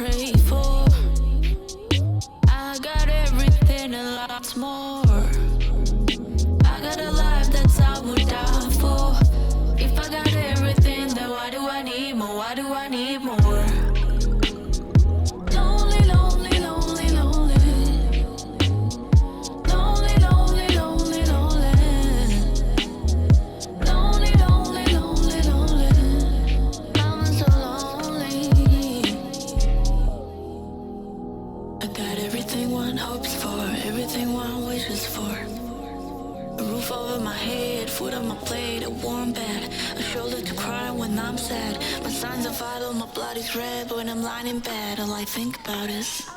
pray for. I got everything and lots more. I got a life that's I would die for. If I got everything, then why do I need more? Why do I need more? Lonely, lonely, lonely, lonely. Lonely, lonely, lonely, lonely. Lonely, lonely, lonely, lonely. I'm so lonely. I got everything one hopes for, everything one wishes for. A roof over my head, food on my plate, a warm bed, a shoulder to cry when I'm sad. My signs are vital, my blood is red. When I'm lying in bed, all I think about is